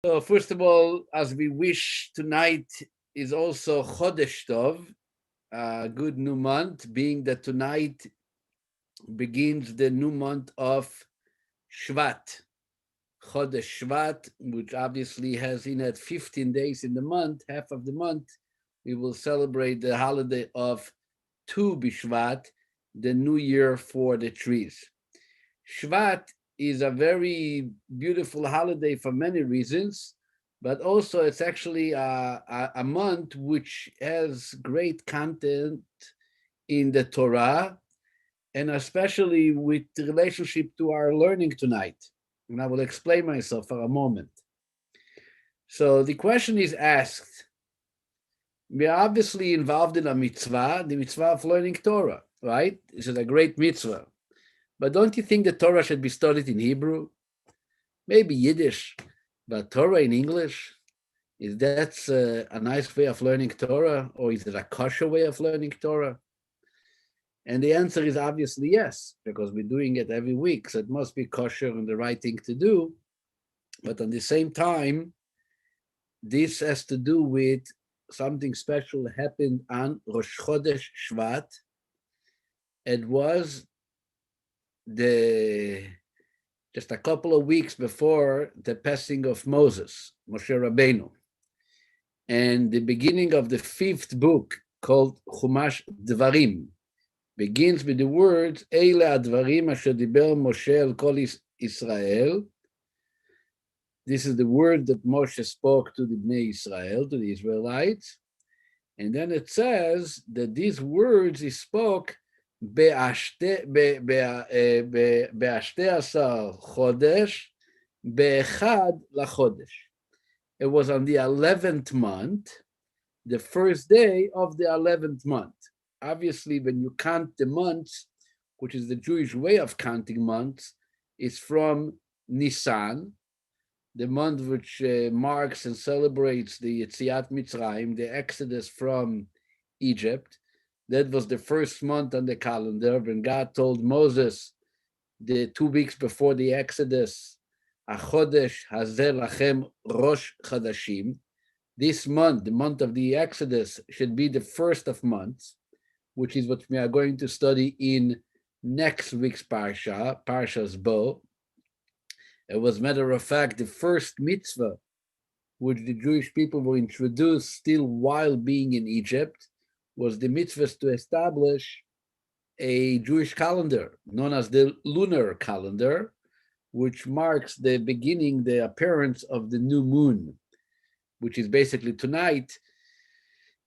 So first of all, as we wish, tonight is also Chodesh Tov, a good new month, being that tonight begins the new month of Shvat, Chodesh Shvat, which obviously has in it 15 days in the month, half of the month. We will celebrate the holiday of Tu B'Shvat, the new year for the trees. Shvat is a very beautiful holiday for many reasons, but also it's actually a month which has great content in the Torah, and especially with the relationship to our learning tonight. And I will explain myself for a moment. So the question is asked. We are obviously involved in a mitzvah, the mitzvah of learning Torah, right? This is a great mitzvah. But don't you think the Torah should be studied in Hebrew? Maybe Yiddish, but Torah in English? Is that a nice way of learning Torah, or is it a kosher way of learning Torah? And the answer is obviously yes, because we're doing it every week, so it must be kosher and the right thing to do. But at the same time, this has to do with something special that happened on Rosh Chodesh Shvat. It was the just a couple of weeks before the passing of Moses, Moshe Rabbeinu, and the beginning of the fifth book called Chumash Dvarim begins with the words Eile Advarim Asher Diber Moshe El Kol Israel. This is the word that Moshe spoke to the Bnei Israel, to the Israelites, and then it says that these words he spoke ב-12 חודש, באחד לחודש. It was on the 11th month, the first day of the 11th month. Obviously, when you count the months, which is the Jewish way of counting months, is from Nisan, the month which marks and celebrates the Yetziat Mitzrayim, the exodus from Egypt. That was the first month on the calendar when God told Moses the 2 weeks before the Exodus, Achodesh Hazeh Lachem Rosh Chadashim. This month, the month of the Exodus, should be the first of months, which is what we are going to study in next week's Parasha, Parasha's Bo. It was, matter of fact, the first mitzvah which the Jewish people were introduced still while being in Egypt, was the mitzvah to establish a Jewish calendar known as the lunar calendar, which marks the beginning, the appearance of the new moon, which is basically tonight,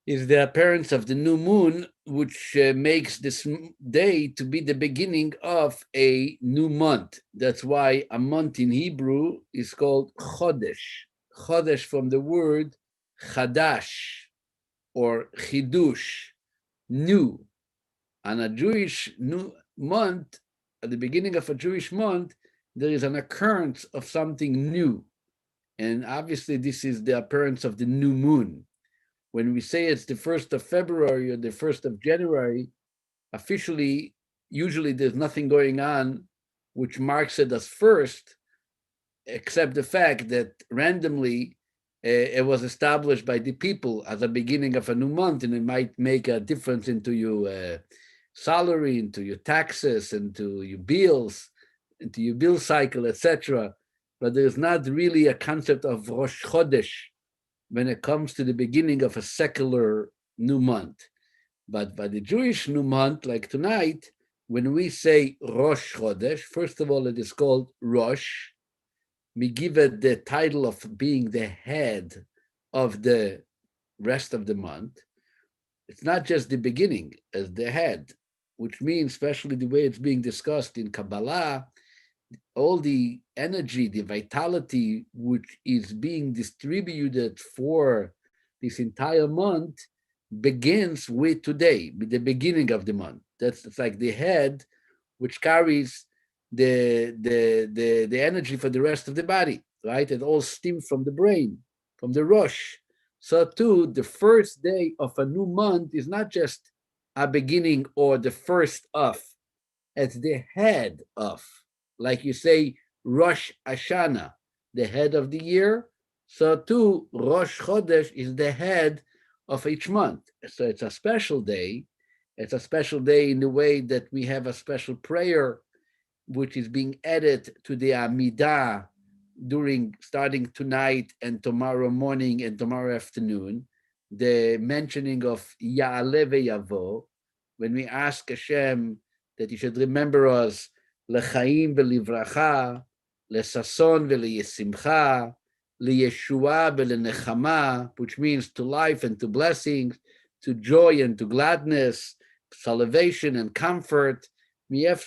is the appearance of the new moon, which makes this day to be the beginning of a new month. That's why a month in Hebrew is called Chodesh. Chodesh from the word Chadash, or chidush, new. On a Jewish new month, at the beginning of a Jewish month, there is an occurrence of something new. And obviously, this is the appearance of the new moon. When we say it's the 1st of February or the 1st of January, officially, usually there's nothing going on which marks it as first, except the fact that randomly it was established by the people as a beginning of a new month, and it might make a difference into your salary, into your taxes, into your bills, into your bill cycle, etc. But there's not really a concept of Rosh Chodesh when it comes to the beginning of a secular new month. But by the Jewish new month, like tonight, when we say Rosh Chodesh, first of all, it is called Rosh. We give it the title of being the head of the rest of the month. It's not just the beginning as the head, which means, especially the way it's being discussed in Kabbalah, all the energy, the vitality which is being distributed for this entire month begins with today, with the beginning of the month. It's like the head which carries the energy for the rest of the body, right? It all stems from the brain, from the Rosh. So too, the first day of a new month is not just a beginning or the first of, it's the head of. Like you say, Rosh Hashanah, the head of the year. So too, Rosh Chodesh is the head of each month. So it's a special day. It's a special day in the way that we have a special prayer, which is being added to the Amidah during starting tonight and tomorrow morning and tomorrow afternoon. The mentioning of Ya'aleh ve'yavo, when we ask Hashem that He should remember us, lechaim ve'livracha, lesason ve'leyesimcha, liyeshua ve'lenechama, which means to life and to blessings, to joy and to gladness, salvation and comfort. We have a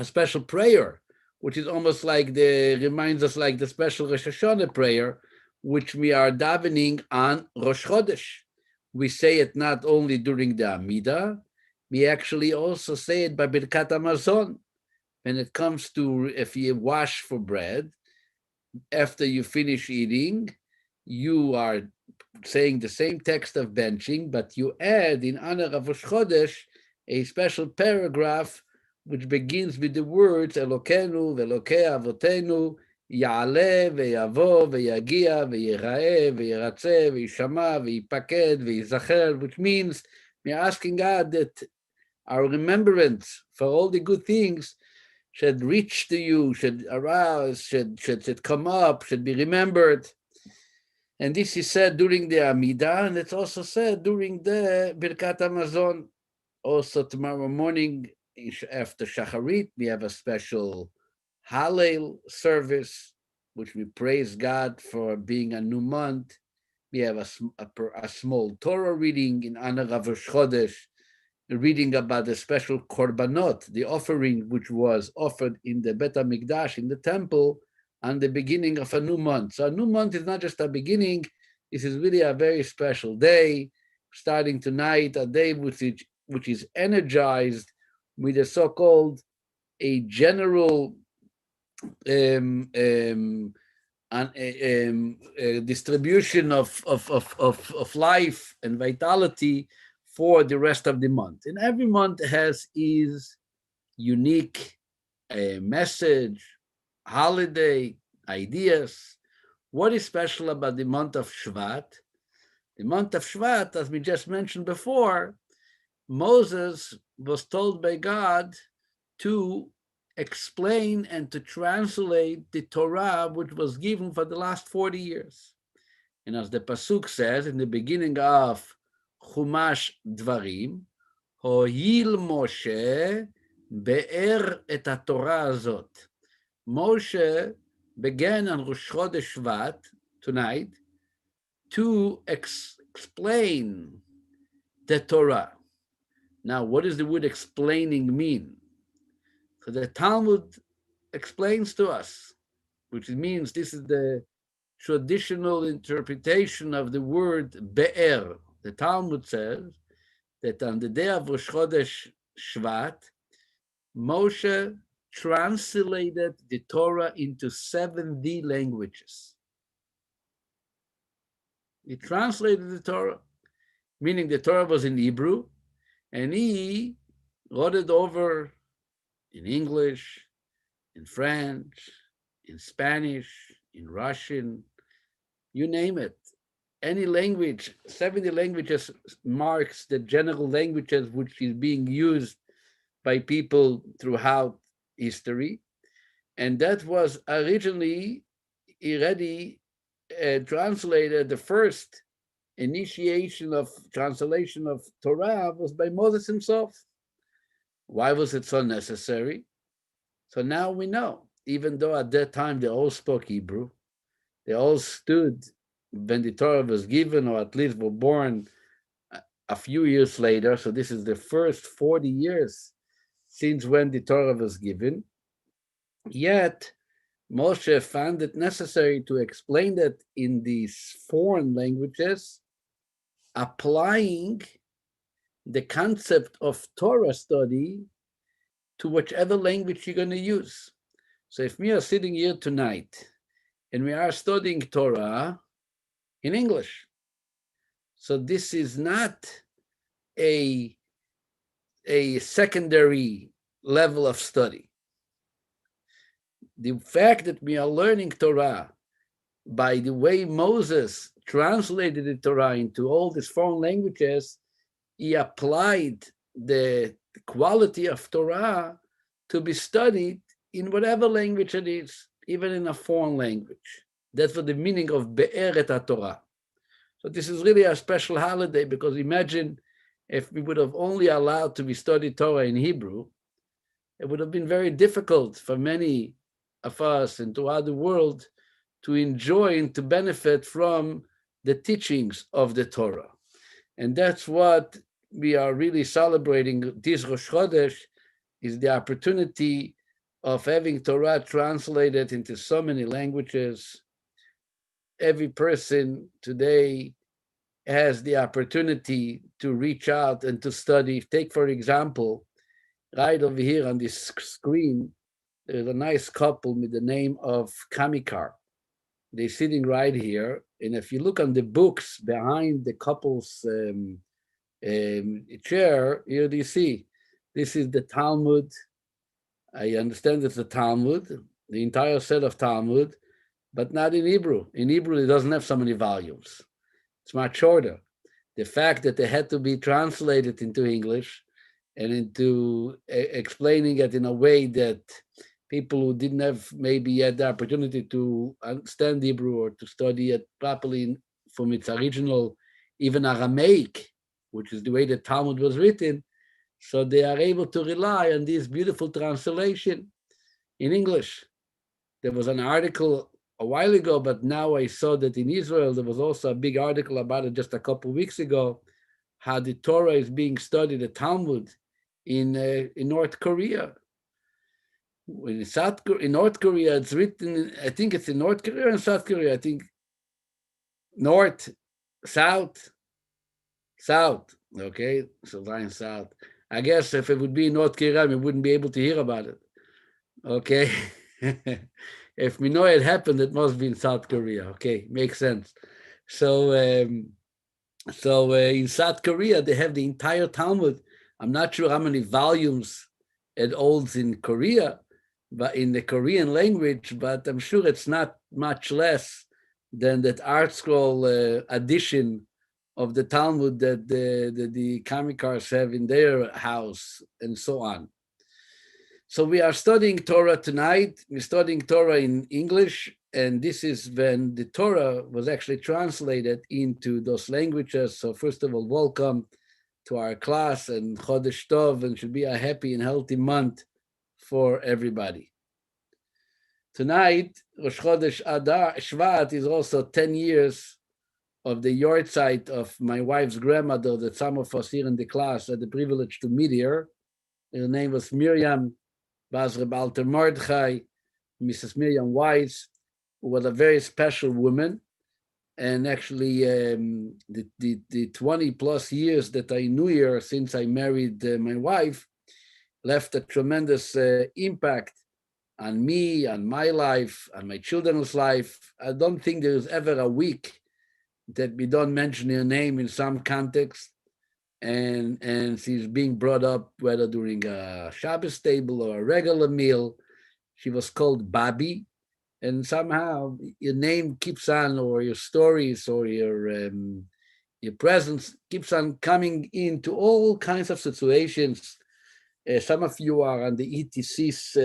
special prayer, which is almost like reminds us like the special Rosh Hashanah prayer, which we are davening on Rosh Chodesh. We say it not only during the Amidah, we actually also say it by Birkat Hamazon. When it comes to if you wash for bread, after you finish eating, you are saying the same text of benching, but you add in honor of Rosh Chodesh a special paragraph which begins with the words Elokenu ve'elokei avotenu Ya'aleh ve'yavo ve'yagia ve'yira'eh ve'yiratzeh ve'yishama ve'yipaked ve'yizacher, which means we're asking God that our remembrance for all the good things should reach to you, should arouse, should come up, should be remembered. And this is said during the Amidah, and it's also said during the Birkat Hamazon. Also tomorrow morning, after Shacharit, we have a special Hallel service, which we praise God for being a new month. We have a small Torah reading in honor of Rosh Chodesh, reading about the special korbanot, the offering which was offered in the Bet HaMikdash, in the temple, on the beginning of a new month. So a new month is not just a beginning, this is really a very special day, starting tonight, a day which is energized with a so-called a general distribution of life and vitality for the rest of the month. And every month has its unique message, holiday, ideas. What is special about the month of Shvat? The month of Shvat, as we just mentioned before, Moses was told by God to explain and to translate the Torah which was given for the last 40 years. And as the Pasuk says in the beginning of Chumash Dvarim, Ho'il Moshe be'er et HaTorah azot. Moshe began on Rosh Chodesh Shvat, tonight, to explain the Torah. Now, what does the word explaining mean? So the Talmud explains to us, which means this is the traditional interpretation of the word be'er. The Talmud says that on the day of Rosh Chodesh Shvat, Moshe translated the Torah into 70 languages. He translated the Torah, meaning the Torah was in Hebrew, and he wrote it over in English, in French, in Spanish, in Russian, you name it. Any language, 70 languages marks the general languages which is being used by people throughout history. And that was originally already translated. The first initiation of translation of Torah was by Moses himself. Why was it so necessary? So now we know, even though at that time they all spoke Hebrew, they all stood when the Torah was given, or at least were born a few years later. So this is the first 40 years since when the Torah was given. Yet Moshe found it necessary to explain that in these foreign languages, applying the concept of Torah study to whichever language you're going to use. So if we are sitting here tonight and we are studying Torah in English, so this is not a secondary level of study. The fact that we are learning Torah by the way Moses translated the Torah into all these foreign languages, he applied the quality of Torah to be studied in whatever language it is, even in a foreign language. That's what the meaning of Be'eret HaTorah. So this is really a special holiday, because imagine if we would have only allowed to be studied Torah in Hebrew, it would have been very difficult for many of us and throughout the world to enjoy and to benefit from the teachings of the Torah. And that's what we are really celebrating this Rosh Chodesh, is the opportunity of having Torah translated into so many languages. Every person today has the opportunity to reach out and to study. Take, for example, right over here on this screen, there's a nice couple with the name of Kamikar. They're sitting right here. And if you look on the books behind the couple's chair, here you see, this is the Talmud. I understand it's the Talmud, the entire set of Talmud, but not in Hebrew. In Hebrew, it doesn't have so many volumes. It's much shorter. The fact that they had to be translated into English and into explaining it in a way that people who didn't have maybe yet the opportunity to understand Hebrew or to study it properly from its original, even Aramaic, which is the way the Talmud was written, so they are able to rely on this beautiful translation in English. There was an article a while ago, but now I saw that in Israel, there was also a big article about it just a couple of weeks ago, how the Torah is being studied, the Talmud, in North Korea. In North Korea, it's written, I think it's in North Korea and South Korea, I think North, South, okay? So line South. I guess if it would be in North Korea, we wouldn't be able to hear about it, okay? If we know it happened, it must be in South Korea, okay? Makes sense. So, in South Korea, they have the entire Talmud. I'm not sure how many volumes it holds in Korea, but in the Korean language, but I'm sure it's not much less than that art scroll edition of the Talmud that the Kamikars have in their house, and so on. So we are studying Torah tonight. We're studying Torah in English, and this is when the Torah was actually translated into those languages. So first of all, welcome to our class, and Chodesh Tov, and should be a happy and healthy month for everybody. Tonight, Rosh Chodesh Adar Shvat is also 10 years of the yahrzeit of my wife's grandmother that some of us here in the class had the privilege to meet here. Her name was Miriam Bas Rabbi Mordechai, Mrs. Miriam Weiss, who was a very special woman. And actually, the 20 plus years that I knew her since I married my wife left a tremendous impact on me, on my life, on my children's life. I don't think there's ever a week that we don't mention her name in some context. And she's being brought up whether during a Shabbos table or a regular meal. She was called Babi, and somehow your name keeps on, or your stories, or your presence keeps on coming into all kinds of situations. Some of you are on the ETC's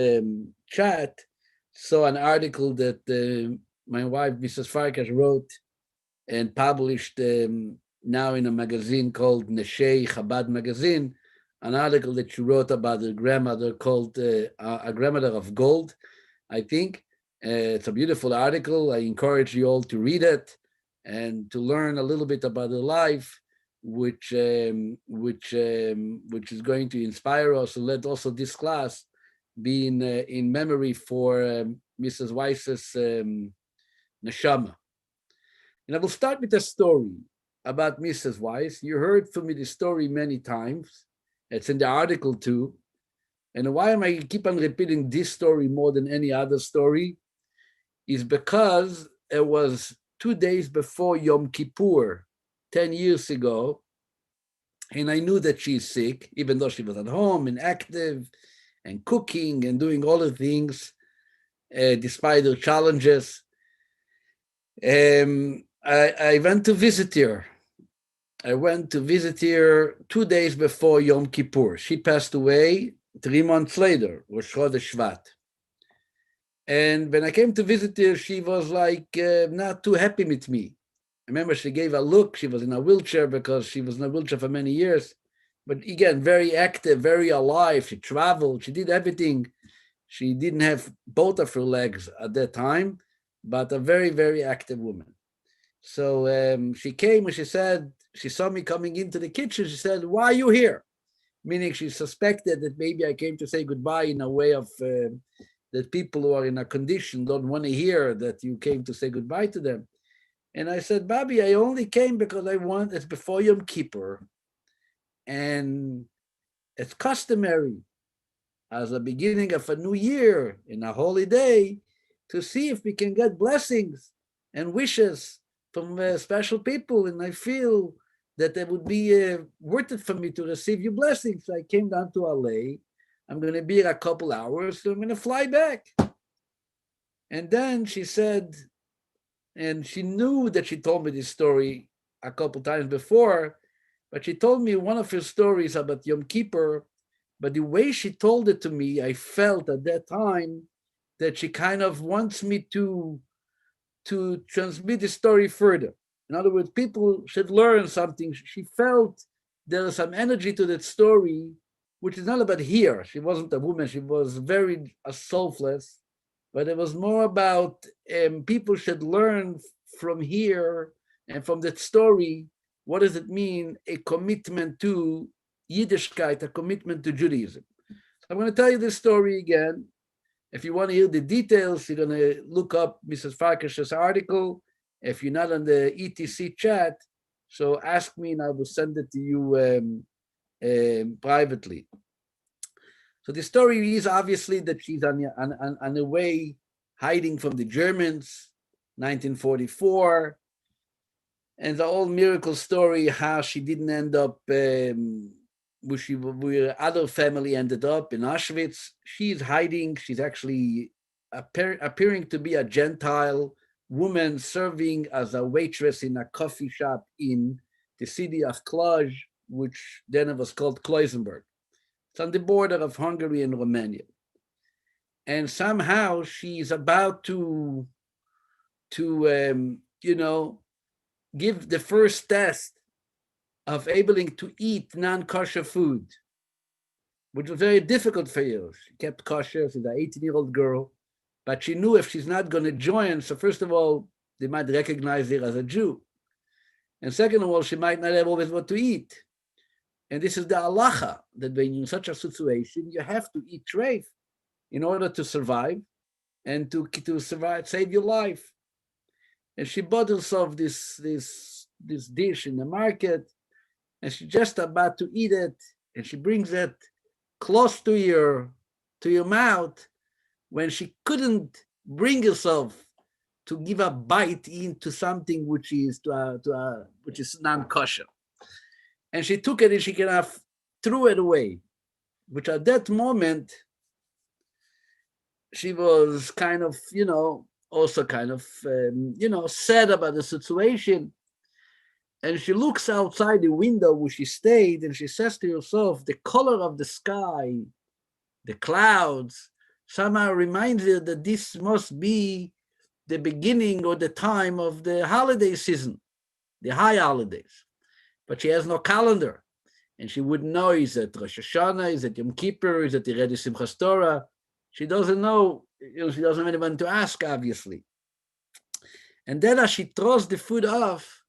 chat, saw an article that my wife, Mrs. Farkash, wrote and published now in a magazine called Neshei Chabad Magazine, an article that she wrote about her grandmother called A Grandmother of Gold, I think. It's a beautiful article. I encourage you all to read it and to learn a little bit about her life, which is going to inspire us. And let also this class be in memory for Mrs. Weiss's neshama. And I will start with a story about Mrs. Weiss. You heard from me the story many times. It's in the article too. And why am I keep on repeating this story more than any other story? Is because it was 2 days before Yom Kippur, 10 years ago, and I knew that she's sick, even though she was at home and active and cooking and doing all the things, despite her challenges. I went to visit her. I went to visit her 2 days before Yom Kippur. She passed away 3 months later, Rosh Chodesh Shvat. And when I came to visit her, she was like not too happy with me. I remember she gave a look. She was in a wheelchair because she was in a wheelchair for many years. But again, very active, very alive. She traveled. She did everything. She didn't have both of her legs at that time, but a very, very active woman. So she came and she said, she saw me coming into the kitchen. She said, "Why are you here?" Meaning she suspected that maybe I came to say goodbye in a way of that people who are in a condition don't want to hear that you came to say goodbye to them. And I said, "Bobby, I only came because I want, it's before Yom Kippur. And it's customary as a beginning of a new year in a holy day to see if we can get blessings and wishes from special people. And I feel that it would be worth it for me to receive your blessings." So I came down to LA. I'm going to be here a couple hours, so I'm going to fly back. And then she said, and she knew that she told me this story a couple times before, but she told me one of her stories about Yom Kippur. But the way she told it to me, I felt at that time that she kind of wants me to transmit the story further. In other words, people should learn something. She felt there was some energy to that story, which is not about here. She wasn't a woman. She was very selfless, but it was more about people should learn from here and from that story. What does it mean? A commitment to Yiddishkeit, a commitment to Judaism. So I'm going to tell you this story again. If you want to hear the details, you're going to look up Mrs. Farkash's article. If you're not on the ETC chat, so ask me and I will send it to you privately. So the story is obviously that she's on the way hiding from the Germans, 1944. And the whole miracle story, how she didn't end up where other family ended up in Auschwitz. She's hiding. She's actually appearing to be a Gentile woman serving as a waitress in a coffee shop in the city of Cluj, which then it was called Kloisenberg. It's on the border of Hungary and Romania. And somehow she's about to give the first test of able to eat non-kosher food, which was very difficult for her. She kept kosher. She's an 18-year-old girl, but she knew if she's not going to join, so first of all, they might recognize her as a Jew. And second of all, she might not have always what to eat. And this is the halacha, that when you're in such a situation, you have to eat treif in order to survive and to survive, save your life. And she bought herself this dish in the market, and she's just about to eat it, and she brings it close to your mouth when she couldn't bring herself to give a bite into something which is which is non-kosher. And she took it and she kind of threw it away, which at that moment she was kind of, also kind of, sad about the situation. And she looks outside the window where she stayed and she says to herself, the color of the sky, the clouds, somehow reminds her that this must be the beginning or the time of the holiday season, the high holidays. But she has no calendar. And she wouldn't know, is it Rosh Hashanah, is it Yom Kippur, is it the Redi Simchas Torah? She doesn't know, she doesn't have anyone to ask, obviously. And then as she throws the food off,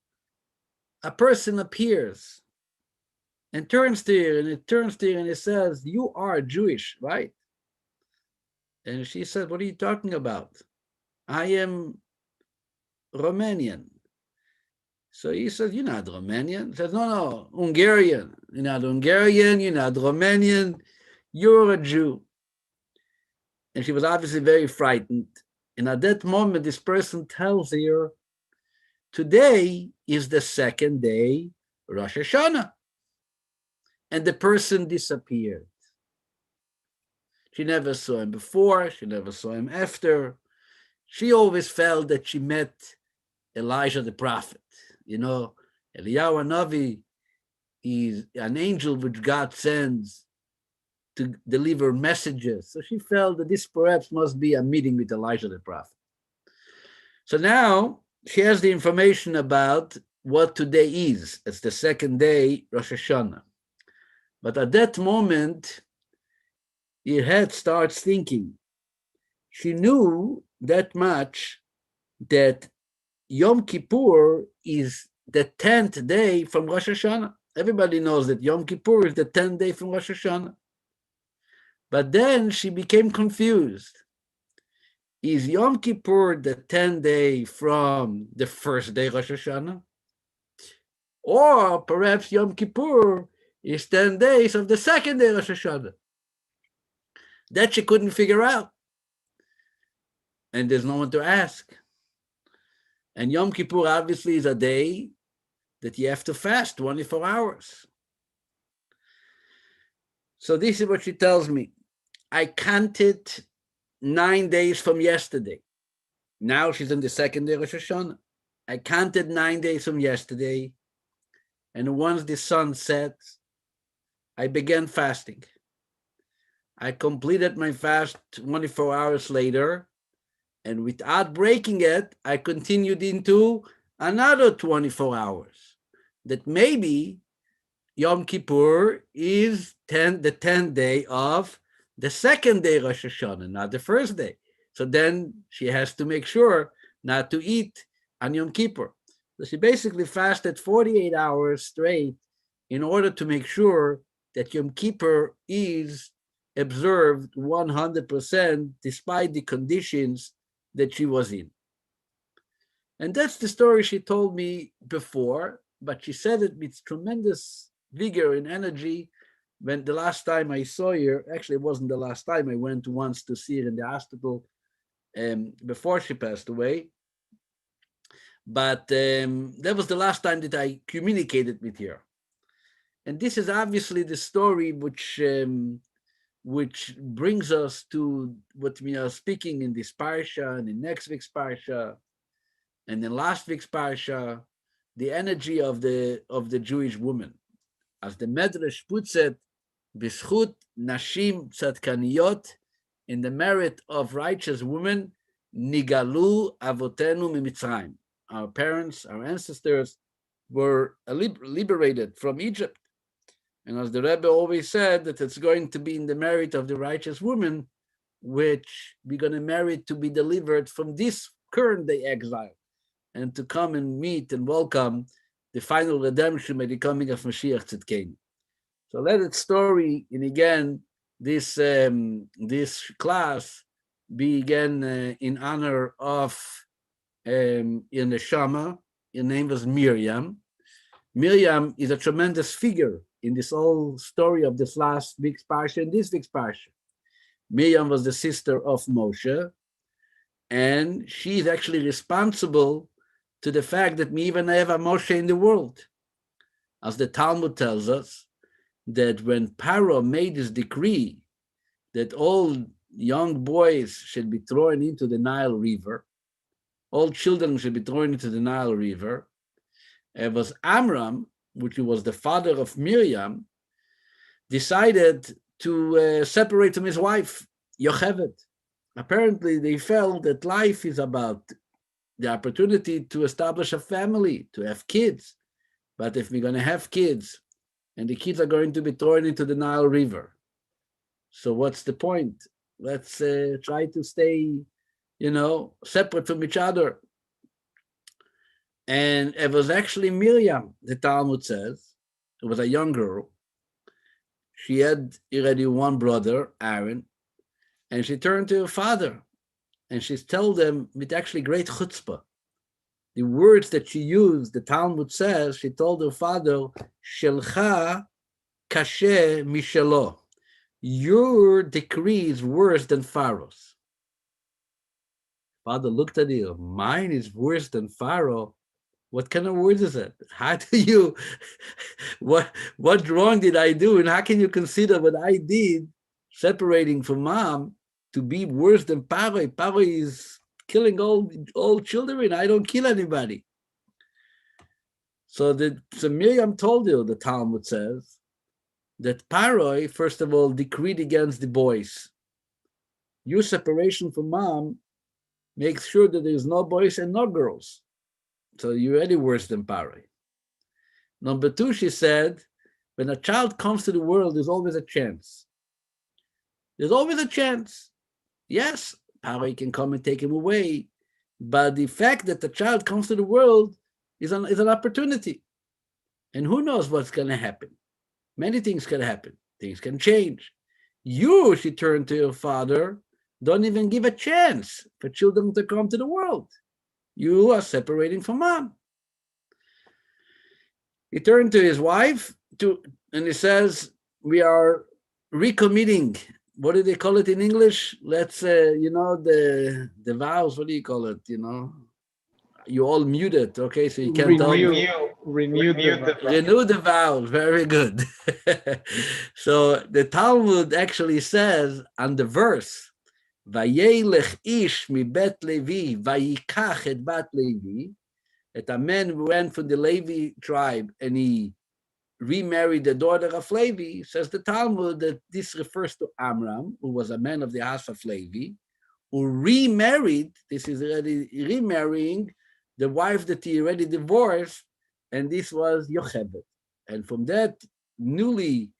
a person appears and turns to her, and it says, "You are Jewish, right?" And she said, "What are you talking about? I am Romanian." So he says, "You're not Romanian." He says, No, Hungarian. You're not Hungarian, you're not Romanian, you're a Jew." And she was obviously very frightened. And at that moment, this person tells her, "Today is the second day, Rosh Hashanah." And the person disappeared. She never saw him before, she never saw him after. She always felt that she met Elijah the prophet. You know, Eliyahu Hanavi is an angel which God sends to deliver messages. So she felt that this perhaps must be a meeting with Elijah the prophet. So now she has the information about what today is. It's the second day, Rosh Hashanah. But at that moment, her head starts thinking. She knew that much that Yom Kippur is the 10th day from Rosh Hashanah. Everybody knows that Yom Kippur is the 10th day from Rosh Hashanah. But then she became confused. Is Yom Kippur the 10th day from the first day Rosh Hashanah? Or perhaps Yom Kippur is 10 days of the second day Rosh Hashanah? That she couldn't figure out. And there's no one to ask. And Yom Kippur obviously is a day that you have to fast 24 hours. So this is what she tells me. I counted 9 days from yesterday. Now she's in the second day of Rosh Hashanah. I counted 9 days from yesterday. And once the sun sets, I began fasting. I completed my fast 24 hours later. And without breaking it, I continued into another 24 hours. That maybe Yom Kippur is the 10th day of the second day Rosh Hashanah, not the first day. So then she has to make sure not to eat on Yom Kippur. So she basically fasted 48 hours straight in order to make sure that Yom Kippur is observed 100% despite the conditions that she was in. And that's the story she told me before, but she said it with tremendous vigor and energy. When the last time I saw her, actually it wasn't the last time, I went once to see her in the hospital before she passed away. But that was the last time that I communicated with her. And this is obviously the story which brings us to what we are speaking in this Parasha and in next week's Parasha and in last week's Parasha, the energy of the Jewish woman. As the Medrash puts it, B'schut Nashim Tzadkaniyot, in the merit of righteous women, Nigalu Avotenu Mimitzrayim. Our parents, our ancestors were liberated from Egypt. And as the Rebbe always said, that it's going to be in the merit of the righteous woman, which we're going to merit to be delivered from this current day exile and to come and meet and welcome the final redemption by the coming of Mashiach Tzidkenu. So let its story, and again, this class be again in honor of in the Shama. Her name was Miriam. Miriam is a tremendous figure in this whole story of this last week's Parsha and this week's Parsha. Miriam was the sister of Moshe, and she is actually responsible to the fact that we even have a Moshe in the world. As the Talmud tells us, that when Paro made his decree that all young boys should be thrown into the Nile River, all children should be thrown into the Nile River, it was Amram, which was the father of Miriam, decided to separate from his wife, Yocheved. Apparently, they felt that life is about the opportunity to establish a family, to have kids. But if we're going to have kids, and the kids are going to be thrown into the Nile River, so what's the point? Let's try to stay, separate from each other. And it was actually Miriam, the Talmud says. It was a young girl. She had already one brother, Aaron, and she turned to her father, and she told him with actually great chutzpah. The words that she used, the Talmud says, she told her father, Shelcha kashe mishelo. Your decree is worse than Pharaoh's. Father looked at her, mine is worse than Pharaoh. What kind of words is that? How do you, what wrong did I do? And how can you consider what I did, separating from mom, to be worse than Paro? Paro is killing all children. I don't kill anybody. So Miriam told you, the Talmud says, that Paroi, first of all, decreed against the boys. Your separation from mom makes sure that there's no boys and no girls. So you're already worse than Paroi. Number two, she said, when a child comes to the world, there's always a chance. There's always a chance. Yes, Paroi can come and take him away, but the fact that the child comes to the world is an opportunity. And who knows what's going to happen? Many things can happen. Things can change. You, she turned to your father, don't even give a chance for children to come to the world. You are separating from mom. He turned to his wife and he says, we are recommitting. What do they call it in English? Let's, the vows, what do you call it? You all muted, okay? So you can't tell me. Renew Renew the vows, very good. So the Talmud actually says on the verse, Vayelech ish mi bet Levi, vayikach et bat Levi, that a man went from the Levi tribe and he remarried the daughter of Levi. Says the Talmud that this refers to Amram, who was a man of the house of Levi, who remarried, this is already remarrying the wife that he already divorced, and this was Yocheved. And from that newly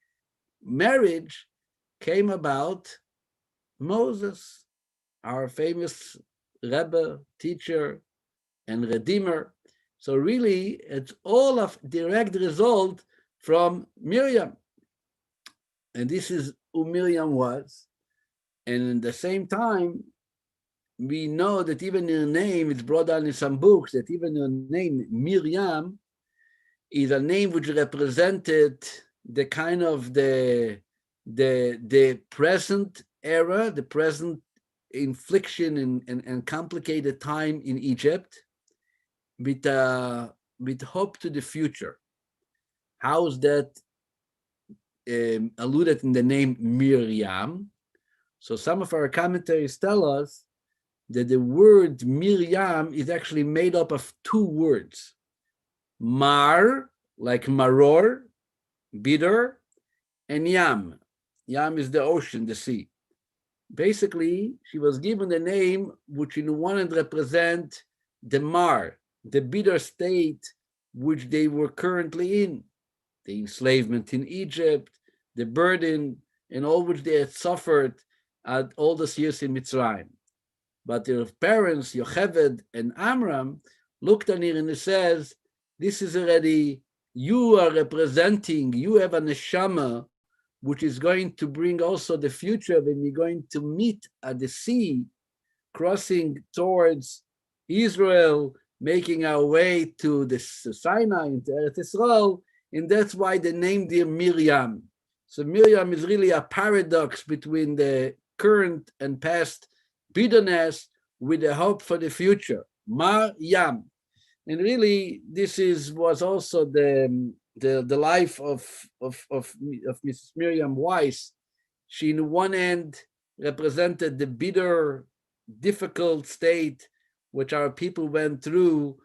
marriage came about Moses, our famous Rebbe, teacher, and Redeemer. So really, it's all of direct result from Miriam. And this is who Miriam was. And at the same time, we know that even her name, it's brought down in some books, that even her name, Miriam, is a name which represented the kind of the present era, the present infliction and complicated time in Egypt, with hope to the future. How is that alluded in the name Miriam? So some of our commentaries tell us that the word Miriam is actually made up of two words. Mar, like maror, bitter, and yam. Yam is the ocean, the sea. Basically, she was given a name which in one end represent the mar, the bitter state which they were currently in, the enslavement in Egypt, the burden, and all which they had suffered at all those years in Mitzrayim. But their parents, Yocheved and Amram, looked on her and it says, this is already, you are representing, you have a neshama, which is going to bring also the future when we're going to meet at the sea, crossing towards Israel, making our way to the Sinai, into Eretz Yisrael, and that's why they named her Miriam. So Miriam is really a paradox between the current and past bitterness with the hope for the future. Maryam. And really, this was also the life of Mrs. Miriam Weiss. She, in one end, represented the bitter, difficult state which our people went through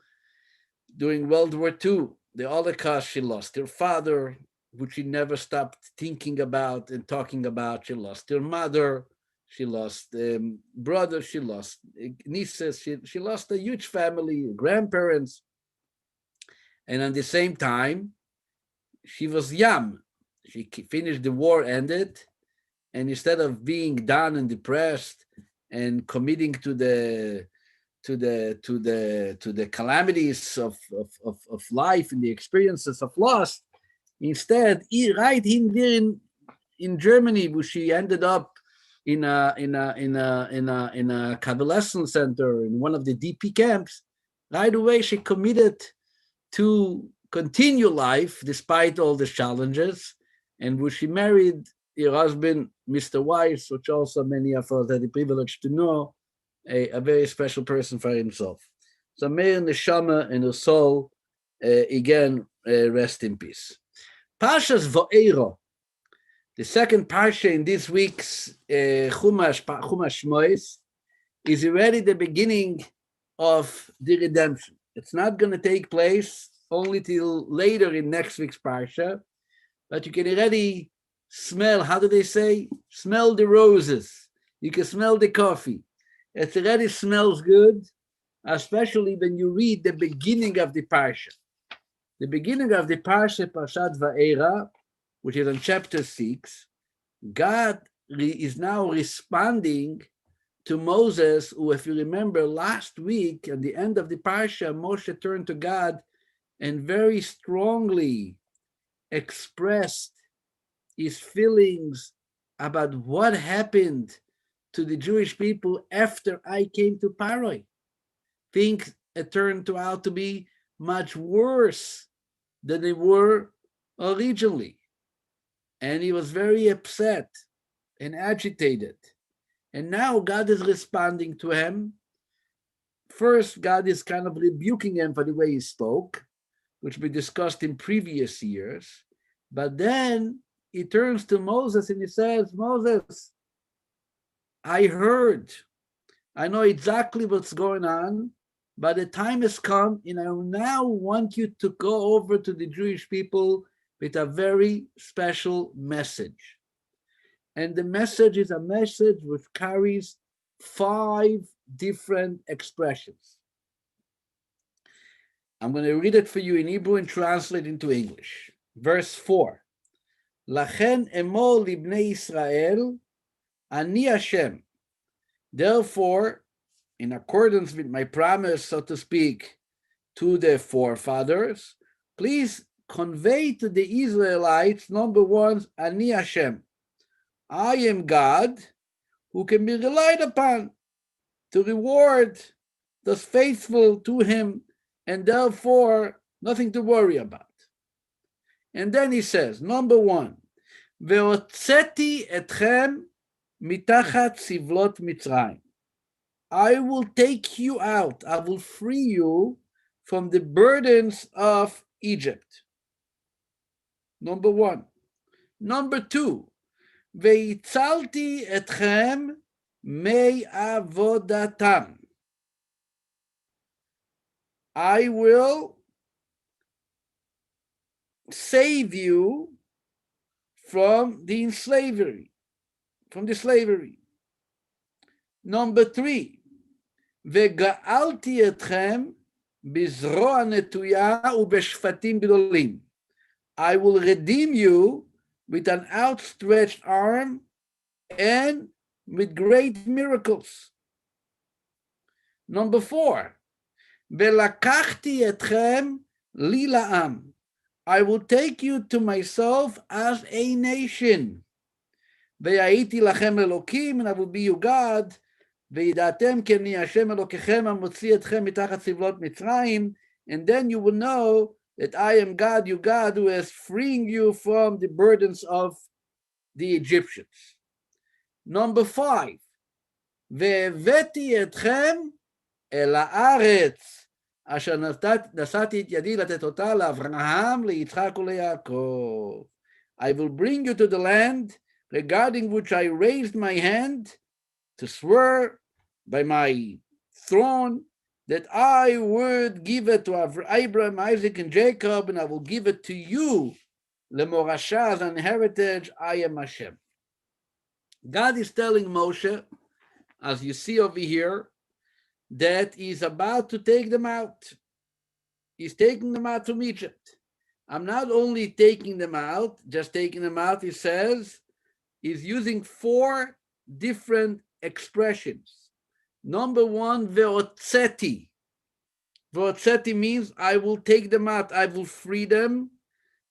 during World War II. The Holocaust, she lost her father, which she never stopped thinking about and talking about. She lost her mother. She lost brothers. She lost nieces. She lost a huge family, grandparents. And at the same time, she was young. She finished, the war ended, and instead of being down and depressed and committing to the calamities of life and the experiences of loss, instead, right in there in Germany, where she ended up in a convalescent center in one of the DP camps, right away she committed to continue life despite all the challenges, and where she married her husband, Mr. Weiss, which also many of us had the privilege to know, a very special person for himself. So may her neshama and her soul again rest in peace. Parshas Va'era, the second parsha in this week's Chumash Shmois, is already the beginning of the redemption. It's not going to take place only till later in next week's Parsha, but you can already smell, how do they say? Smell the roses. You can smell the coffee. It already smells good, especially when you read the beginning of the Parsha. The beginning of the Parsha, Parshat Va'era, which is on chapter 6, God is now responding to Moses, who, if you remember last week, at the end of the Parsha, Moshe turned to God and very strongly expressed his feelings about what happened to the Jewish people after I came to Paroi. Things turned out to be much worse than they were originally. And he was very upset and agitated. And now God is responding to him. First, God is kind of rebuking him for the way he spoke, which we discussed in previous years. But then he turns to Moses and he says, Moses, I heard. I know exactly what's going on, but the time has come, and I now want you to go over to the Jewish people with a very special message. And the message is a message which carries 5 different expressions. I'm going to read it for you in Hebrew and translate into English. Verse 4. Lachen emor libnei Israel, ani Hashem. Therefore, in accordance with my promise, so to speak, to the forefathers, please convey to the Israelites, number 1, ani Hashem. I am God who can be relied upon to reward those faithful to him, and therefore nothing to worry about. And then he says, number 1, Ve'otzeti etchem mitachat sivlot Mitzrayim. I will take you out, I will free you from the burdens of Egypt. Number 1. Number 2, Ve'itzalti etchem mei avodatam. I will save you from the slavery. Number 3, וגאלתי אתכם בזרוע נטויה ובשפטים גדולים. I will redeem you with an outstretched arm and with great miracles. Number 4, ולקחתי אתכם לי לעם. I will take you to myself as a nation. והייתי לכם אלוקים, and I will be your God. וידעתם כי אני השם אלוקיכם המוציא אתכם מתחת סבלות מצרים, and then you will know that I am God, your God, who is freeing you from the burdens of the Egyptians. Number 5, והבאתי אתכם אל הארץ, אשר נשאתי את ידי לתת אותה לאברהם, ליצחק וליעקב. I will bring you to the land regarding which I raised my hand to swear by my throne that I would give it to Abraham, Isaac, and Jacob, and I will give it to you, lemorasha, as an heritage. I am Hashem. God is telling Moshe, as you see over here, that he's about to take them out. He's taking them out from Egypt. I'm not only taking them out, just taking them out, he says, he's using 4 different expressions. Number 1, ve'otzeti. Ve'otzeti means I will take them out, I will free them.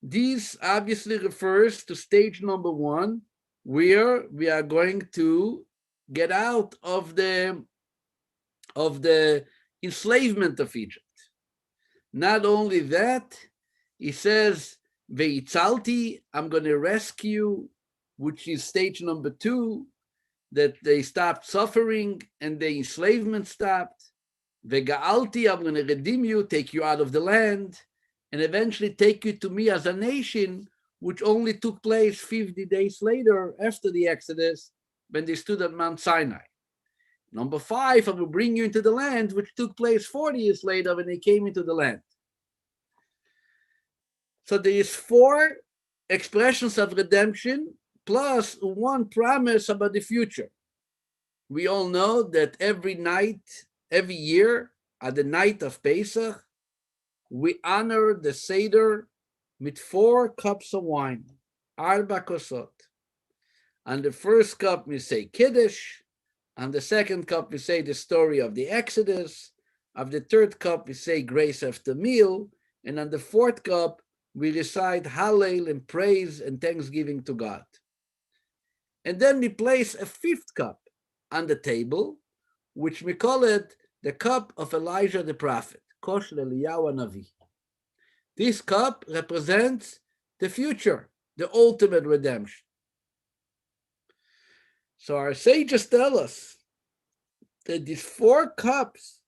This obviously refers to stage number 1, where we are going to get out of the enslavement of Egypt. Not only that, he says, ve'itzalti, I'm going to rescue, which is stage number 2, that they stopped suffering and the enslavement stopped. Vega'alti, I'm going to redeem you, take you out of the land, and eventually take you to me as a nation, which only took place 50 days later after the Exodus, when they stood at Mount Sinai. Number 5, I will bring you into the land, which took place 40 years later when they came into the land. So there is 4 expressions of redemption plus 1 promise about the future. We all know that every night, every year, at the night of Pesach, we honor the Seder with 4 cups of wine, arba kosot. On the first cup, we say Kiddush. On the second cup, we say the story of the Exodus. Of the third cup, we say grace after meal. And on the fourth cup, we recite Hallel and praise and thanksgiving to God. And then we place a 5th cup on the table, which we call it the cup of Elijah the prophet, Kosh Eliyahu Navi. This cup represents the future, the ultimate redemption. So our sages tell us that these 4 cups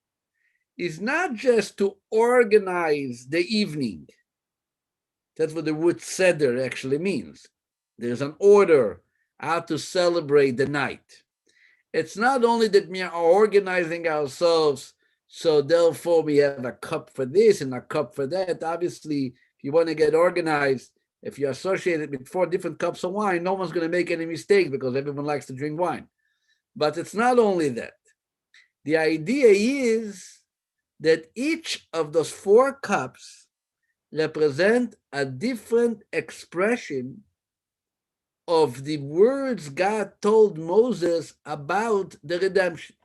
is not just to organize the evening. That's what the word seder actually means. There's an order how to celebrate the night. It's not only that we are organizing ourselves, so therefore we have a cup for this and a cup for that. Obviously, if you want to get organized, if you associate it with 4 different cups of wine, no one's going to make any mistakes because everyone likes to drink wine. But it's not only that. The idea is that each of those 4 cups represent a different expression of the words God told Moses about the redemption.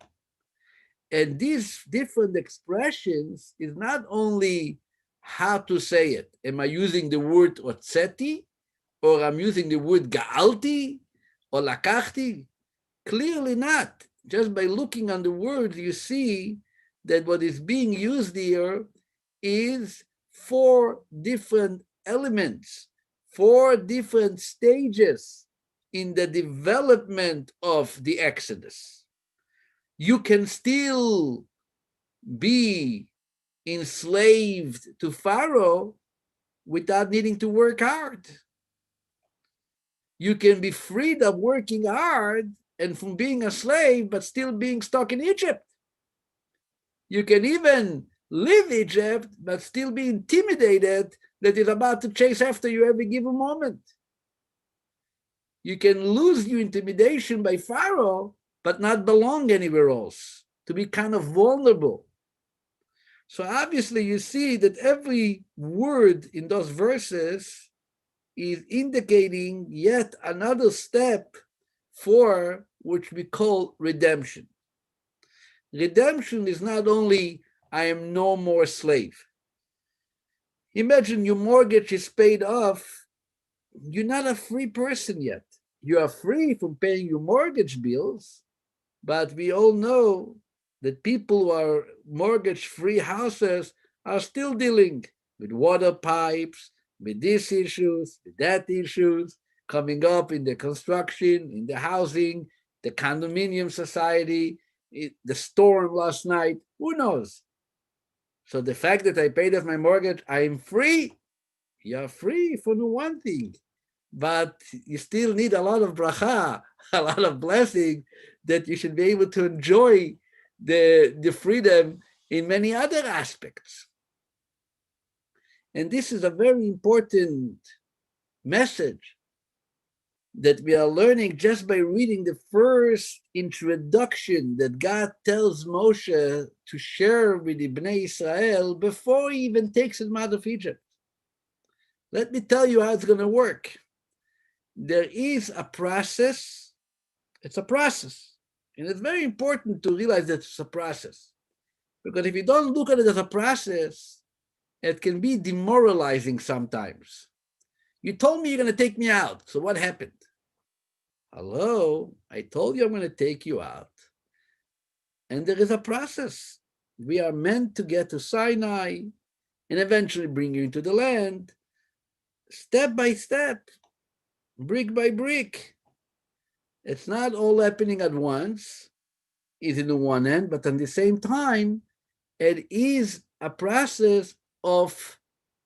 And these different expressions is not only how to say it. Am I using the word otzeti, or I'm using the word ga'alti, or lakachti? Clearly not. Just by looking on the words, you see that what is being used here is 4 different elements, 4 different stages in the development of the Exodus. You can still be enslaved to Pharaoh without needing to work hard. You can be freed of working hard and from being a slave, but still being stuck in Egypt. You can even leave Egypt, but still be intimidated that it's about to chase after you every given moment. You can lose your intimidation by Pharaoh, but not belong anywhere else, to be kind of vulnerable. So obviously you see that every word in those verses is indicating yet another step for which we call redemption. Redemption is not only I am no more slave. Imagine your mortgage is paid off. You're not a free person yet. You are free from paying your mortgage bills, but we all know that people who are mortgage-free houses are still dealing with water pipes, with these issues, with that issues, coming up in the construction, in the housing, the condominium society, the storm last night, who knows? So the fact that I paid off my mortgage, I am free. You're free for the one thing, but you still need a lot of bracha, a lot of blessing that you should be able to enjoy the freedom in many other aspects. And this is a very important message that we are learning just by reading the first introduction that God tells Moshe to share with the Bnei Israel before he even takes them out of Egypt. Let me tell you how it's going to work. There is a process. It's a process. And it's very important to realize that it's a process. Because if you don't look at it as a process, it can be demoralizing sometimes. You told me you're going to take me out. So what happened? Hello, I told you I'm going to take you out. And there is a process. We are meant to get to Sinai and eventually bring you into the land, step by step, brick by brick. It's not all happening at once. It's in the one end, but at the same time, it is a process of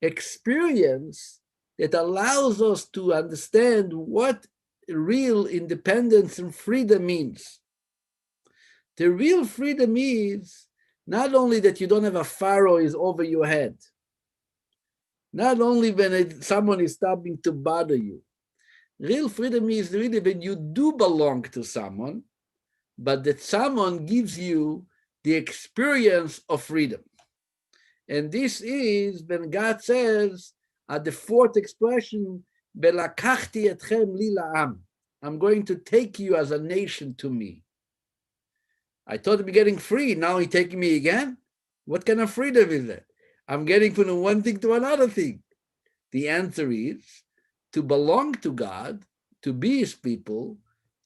experience that allows us to understand what real independence and freedom means. The real freedom is not only that you don't have a pharaoh is over your head. Not only when someone is stopping to bother you. Real freedom is really when you do belong to someone, but that someone gives you the experience of freedom. And this is when God says at the fourth expression, "Belakachti etchem li la'am." I'm going to take you as a nation to me. I thought I'd be getting free. Now he's taking me again? What kind of freedom is that? I'm getting from one thing to another thing. The answer is to belong to God, to be his people,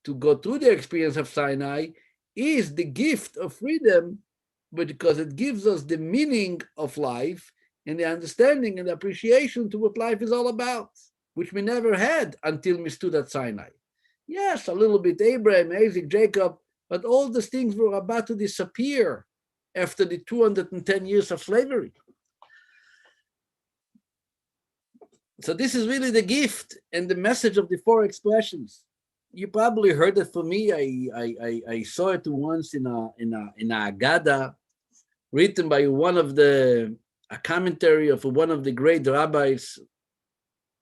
to go through the experience of Sinai is the gift of freedom, but because it gives us the meaning of life and the understanding and appreciation to what life is all about, which we never had until we stood at Sinai. Yes, a little bit Abraham, Isaac, Jacob, but all these things were about to disappear after the 210 years of slavery. So this is really the gift and the message of the four expressions. You probably heard it from me. I saw it once in a Agada, written by a commentary of one of the great rabbis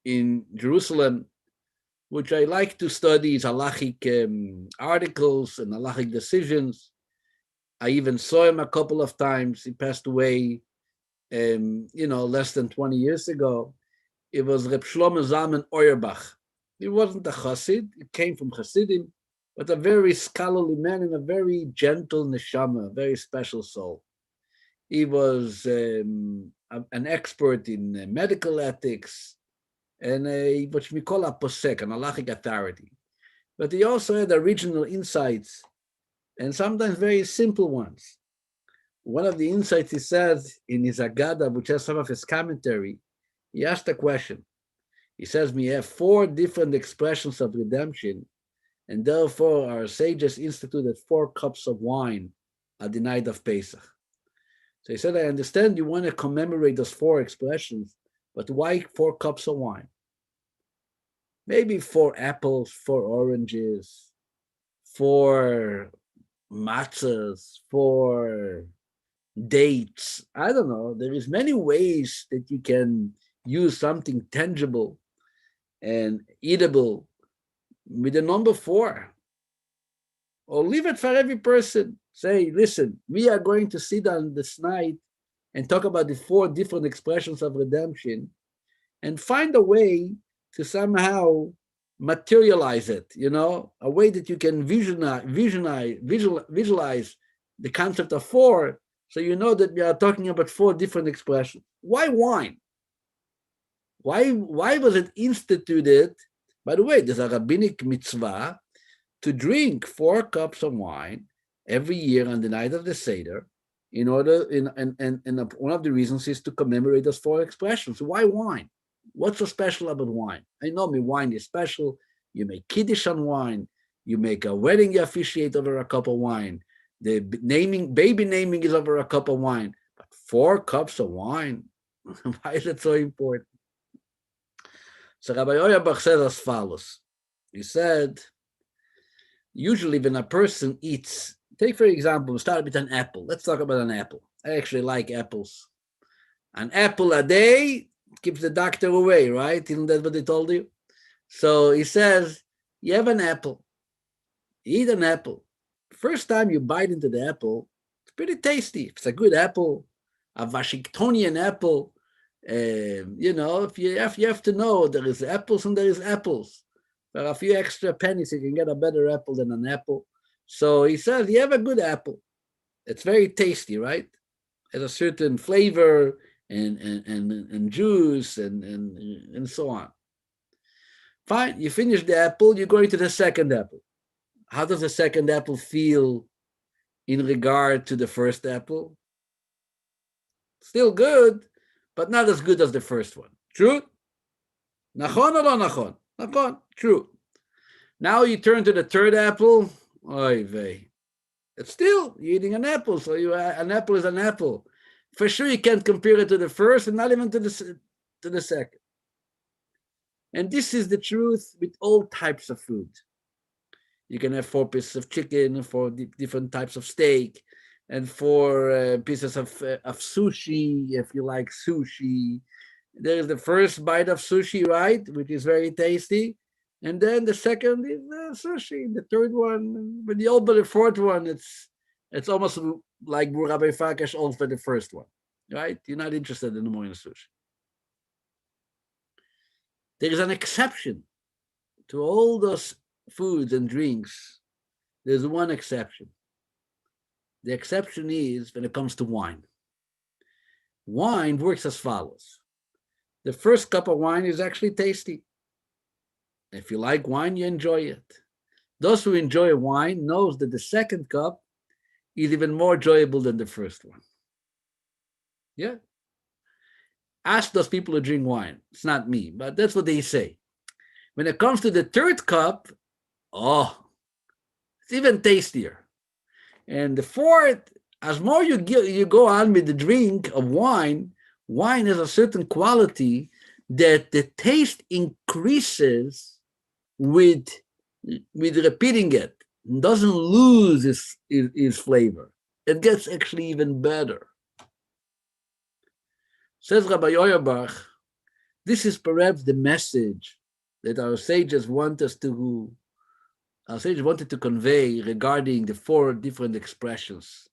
in Jerusalem, which I like to study, is halachic articles and halachic decisions. I even saw him a couple of times. He passed away, less than 20 years ago. It was Reb Shlomo Zalman Auerbach. He wasn't a chassid. He came from chassidim, but a very scholarly man and a very gentle neshama, a very special soul. He was an expert in medical ethics and what we call a posek, an halachic authority. But he also had original insights and sometimes very simple ones. One of the insights he says in his Agada, which has some of his commentary, he asked a question. He says, we have four different expressions of redemption, and therefore our sages instituted 4 cups of wine at the night of Pesach. So he said, I understand you want to commemorate those 4 expressions, but why 4 cups of wine? Maybe 4 apples, 4 oranges, 4 matzahs, 4 dates. I don't know. There is many ways that you can use something tangible and eatable with the number 4. Or leave it for every person. Say, listen, we are going to sit down this night and talk about the 4 different expressions of redemption and find a way to somehow materialize it, a way that you can visualize the concept of 4, so you know that we are talking about 4 different expressions. Why wine? Why was it instituted? By the way, there's a rabbinic mitzvah to drink 4 cups of wine every year on the night of the Seder. In order, and one of the reasons is to commemorate those 4 expressions. Why wine? What's so special about wine? I know wine is special. You make kiddush on wine. You make a wedding, you officiate over a cup of wine. The baby naming is over a cup of wine. But 4 cups of wine, why is it so important? So Rabbi Auerbach said as follows. He said, usually when a person eats, take for example, we start with an apple. Let's talk about an apple. I actually like apples. An apple a day keeps the doctor away, right? Isn't that what they told you? So he says, you have an apple. You eat an apple. First time you bite into the apple, it's pretty tasty. If it's a good apple, a Washingtonian apple, if you have to know there is apples and there is apples. For a few extra pennies, you can get a better apple than an apple. So he says, you have a good apple. It's very tasty, right? It has a certain flavor and juice and so on. Fine, you finish the apple, you're going to the second apple. How does the second apple feel in regard to the first apple? Still good, but not as good as the first one. True? Nachon or no nachon? Nachon, true. Now you turn to the third apple. Oy vey. It's still, you're eating an apple, so an apple is an apple. For sure, you can't compare it to the first and not even to the second. And this is the truth with all types of food. You can have 4 pieces of chicken, 4 different types of steak, and 4 pieces of sushi, if you like sushi. There is the first bite of sushi, right, which is very tasty. And then the second is sushi. The third one, when you open the fourth one, it's almost like Rabbi Farkash offered the first one, right? You're not interested anymore in sushi. There is an exception to all those foods and drinks. There's one exception. The exception is when it comes to wine. Wine works as follows. The first cup of wine is actually tasty. If you like wine, you enjoy it. Those who enjoy wine knows that the second cup is even more enjoyable than the first one. Yeah. Ask those people who drink wine. It's not me, but that's what they say. When it comes to the third cup, oh, it's even tastier. And the fourth, as more you go on with the drink of wine, wine has a certain quality that the taste increases with repeating it. It doesn't lose its flavor. It gets actually even better. Says Rabbi Yoyabach, this is perhaps the message that our sages wanted to convey regarding the four different expressions.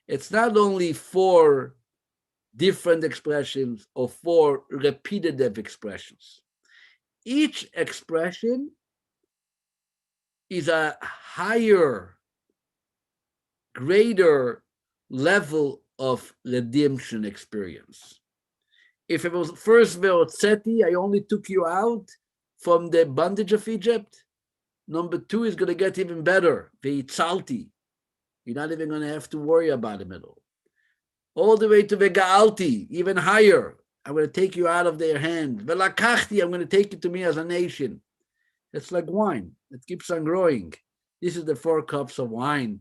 It's not only four different expressions or four repetitive expressions. Each expression is a higher, greater level of redemption experience. If it was first Ve'otzeti, I only took you out from the bondage of Egypt. Number two is going to get even better. Ve'itzalti. You're not even going to have to worry about him at all the way to Vega'alti, even higher. I'm going to take you out of their hand. Velakachti, I'm going to take you to me as a nation. It's like wine. It keeps on growing. This is the 4 cups of wine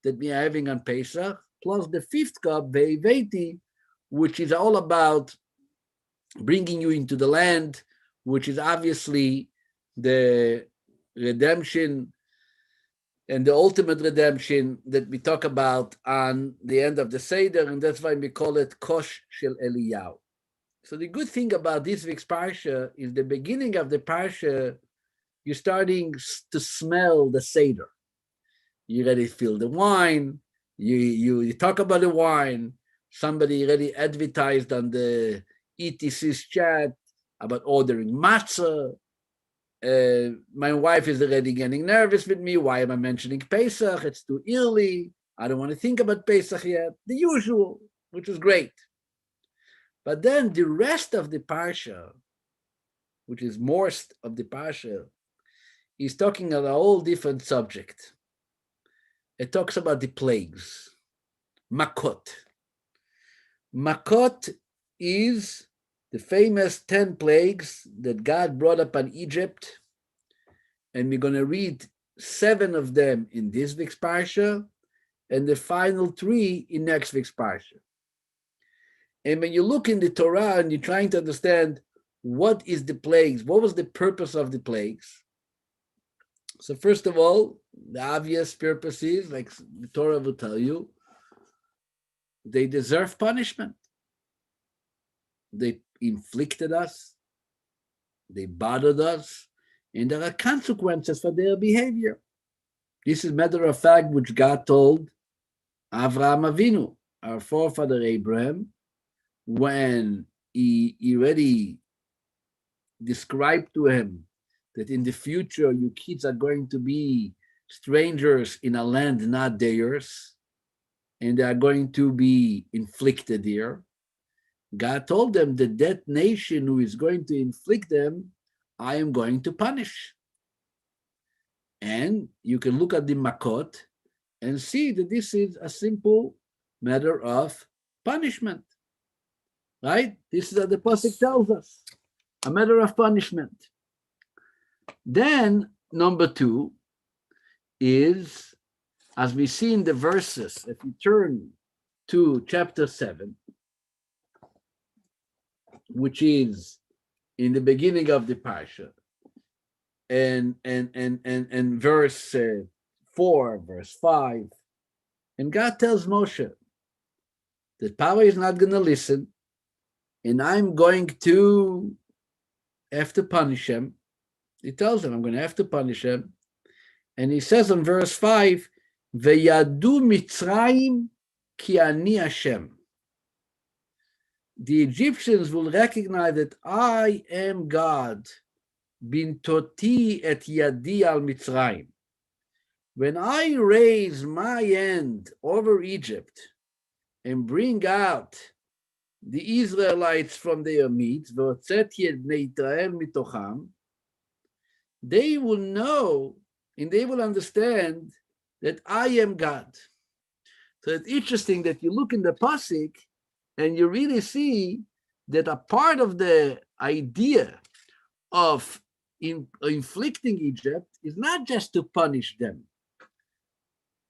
that we are having on Pesach, plus the 5th cup, Ve'iveti, which is all about bringing you into the land, which is obviously the redemption and the ultimate redemption that we talk about on the end of the Seder, and that's why we call it Kosh Shel Eliyahu. So the good thing about this week's Parsha is the beginning of the Parsha, you're starting to smell the Seder. You already feel the wine, you talk about the wine, somebody already advertised on the ETC's chat about ordering matzah. My wife is already getting nervous with me. Why am I mentioning Pesach? It's too early. I don't want to think about Pesach yet. The usual, which is great. But then the rest of the Parsha, which is most of the Parsha, is talking about a whole different subject. It talks about the plagues. Makot. Makot is the famous 10 plagues that God brought upon Egypt. And we're going to read 7 of them in this week's Parsha, and the final 3 in next week's Parsha. And when you look in the Torah and you're trying to understand what is the plagues, what was the purpose of the plagues? So first of all, the obvious purpose is, like the Torah will tell you, they deserve punishment. They inflicted us, they bothered us, and there are consequences for their behavior. This is matter of fact which God told Avraham Avinu, our forefather Abraham, when he already described to him that in the future your kids are going to be strangers in a land not theirs, and they are going to be inflicted here. God told them that that nation who is going to inflict them, I am going to punish. And you can look at the Makot and see that this is a simple matter of punishment. Right? This is what the Pasuk tells us. A matter of punishment. Then, number 2 is, as we see in the verses, if you turn to chapter 7, which is in the beginning of the Parsha, and verse 4, verse 5, and God tells Moshe that Paro is not going to listen, and I'm going to have to punish him. He tells them, I'm going to have to punish him. And he says in verse 5, Veyadu Mitzrayim ki ani Hashem. The Egyptians will recognize that I am God. Bintoti et yadi al Mitzrayim. When I raise my hand over Egypt and bring out the Israelites from their midst, they will know and they will understand that I am God. So it's interesting that you look in the Pasuk and you really see that a part of the idea of inflicting Egypt is not just to punish them.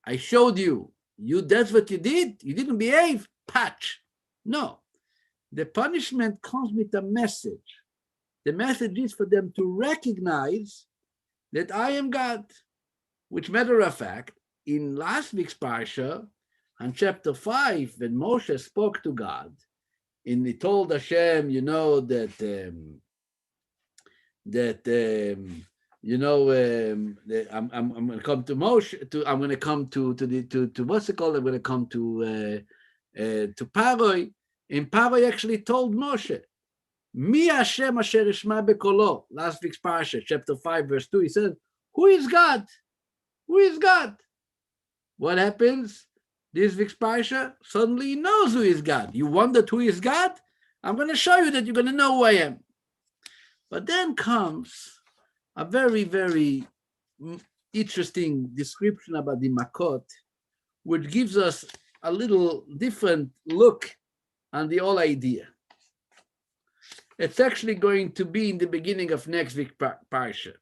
I showed you, that's what you did. You didn't behave, patch. No, the punishment comes with a message. The message is for them to recognize that I am God. Which, matter of fact, in last week's Parasha, on chapter 5, when Moshe spoke to God, and he told Hashem, I'm going to come to Moshe. I'm going to come to what's it called? I'm going to come to Paroi. And Paroi actually told Moshe, Mi Hashem asher ishma bekolo. Last week's Parasha, chapter 5, verse 2, he said, who is God? Who is God? What happens? This week's Parasha, suddenly he knows who is God. You wondered who is God? I'm going to show you that you're going to know who I am. But then comes a very, very interesting description about the Makot, which gives us a little different look on the whole idea. It's actually going to be in the beginning of next week's Parasha.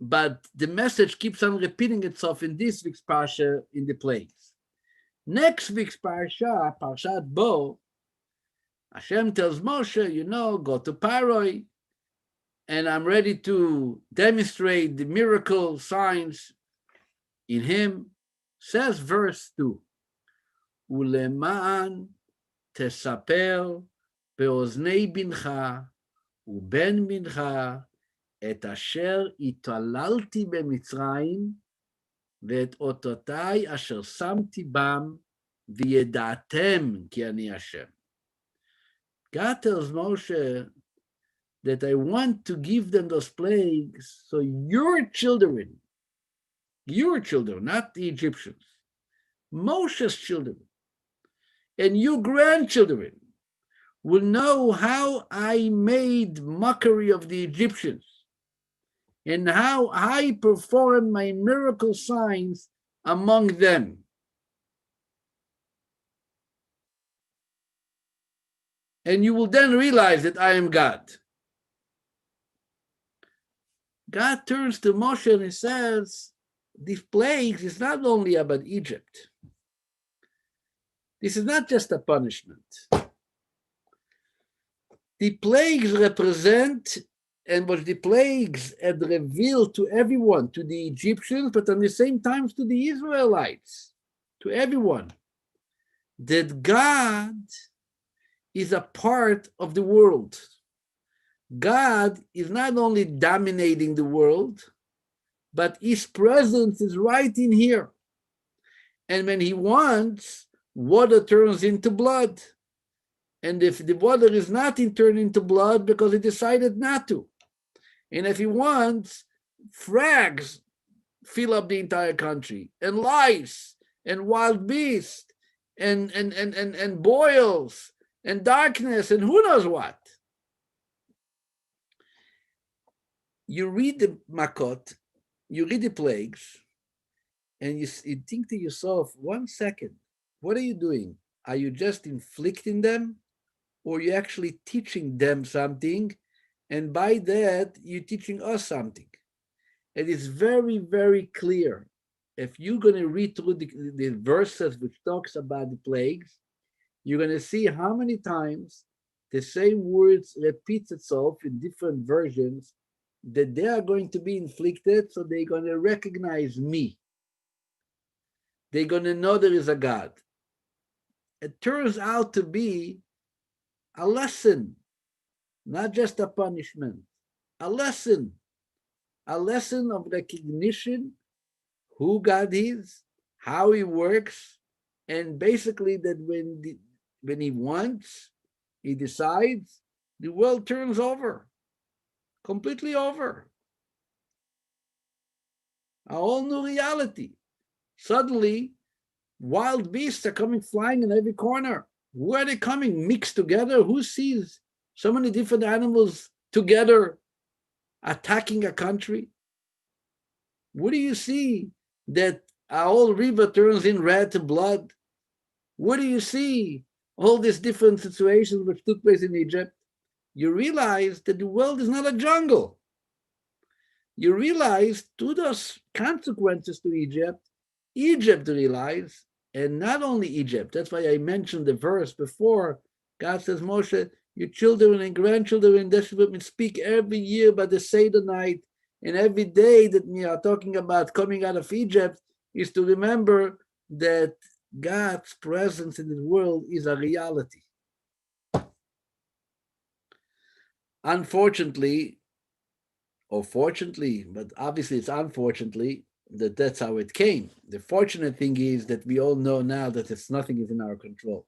But the message keeps on repeating itself in this week's Parasha in the plagues. Next week's Parasha, Parashat Bo, Hashem tells Moshe, go to Paroi, and I'm ready to demonstrate the miracle signs in him. Says verse 2, Uleman tesaper beoznei bincha uben bincha את אשר התעללתי במצרים, ואת אותותיי אשר שמתי בם, וידעתם כי אני השם. God tells Moshe that I want to give them those plagues so your children, not the Egyptians, Moshe's children, and your grandchildren will know how I made mockery of the Egyptians and how I perform my miracle signs among them. And you will then realize that I am God. God turns to Moshe and he says, these plagues is not only about Egypt. This is not just a punishment. The plagues represent and what the plagues had revealed to everyone, to the Egyptians, but at the same time to the Israelites, to everyone, that God is a part of the world. God is not only dominating the world, but his presence is right in here. And when he wants, water turns into blood. And if the water is not turned into blood because he decided not to, and if he wants, frags fill up the entire country, and lice, and wild beasts, and boils, and darkness, and who knows what. You read the Makot, you read the plagues, and you think to yourself, 1 second, what are you doing? Are you just inflicting them? Or are you actually teaching them something? And by that, you're teaching us something. It is very, very clear. If you're going to read through the verses which talks about the plagues, you're going to see how many times the same words repeats itself in different versions, that they are going to be inflicted, so they're going to recognize me. They're going to know there is a God. It turns out to be a lesson, not just a punishment, a lesson of recognition who God is, how he works, and basically that when he wants, he decides, the world turns over, completely over. A whole new reality. Suddenly, wild beasts are coming flying in every corner. Where are they coming? Mixed together? Who sees so many different animals together attacking a country? What do you see that a whole river turns in red to blood? What do you see? All these different situations which took place in Egypt. You realize that the world is not a jungle. You realize to those consequences to Egypt, Egypt realized, and not only Egypt. That's why I mentioned the verse before. God says, Moshe, your children and grandchildren will speak every year by the Seder night, and every day that we are talking about coming out of Egypt is to remember that God's presence in the world is a reality. Unfortunately, or fortunately, but obviously it's unfortunately, that's how it came. The fortunate thing is that we all know now that nothing is in our control.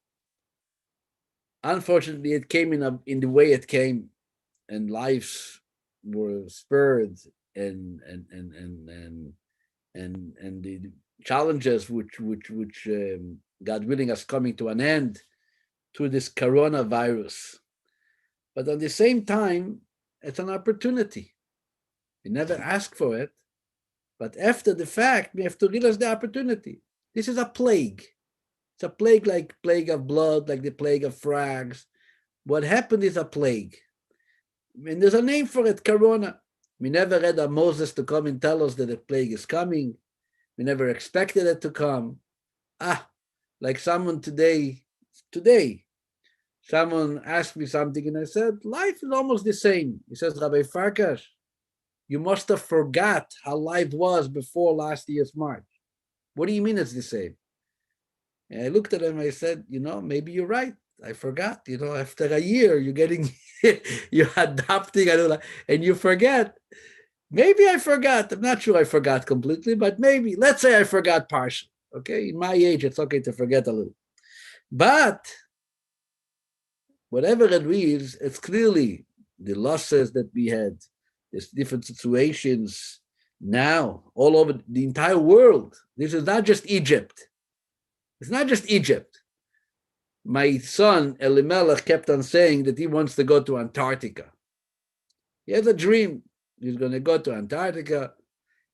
Unfortunately, it came in the way it came, and lives were spurred, and the challenges which God willing us coming to an end through this coronavirus. But at the same time, it's an opportunity. We never asked for it, but after the fact, we have to realize the opportunity. This is a plague. It's a plague like plague of blood, like the plague of frogs. What happened is a plague. And there's a name for it, corona. We never read of Moses to come and tell us that a plague is coming. We never expected it to come. Like someone today, someone asked me something and I said, life is almost the same. He says, Rabbi Farkash, you must have forgot how life was before last year's March. What do you mean it's the same? And I looked at him and I said, maybe you're right. I forgot, after a year, you're getting, you're adopting, and you forget. Maybe I forgot. I'm not sure I forgot completely, but maybe, let's say I forgot partially. Okay, in my age, it's okay to forget a little. But whatever it is, it's clearly the losses that we had, there's different situations now all over the entire world. This is not just Egypt. It's not just Egypt. My son, Elimelech, kept on saying that he wants to go to Antarctica. He has a dream. He's going to go to Antarctica.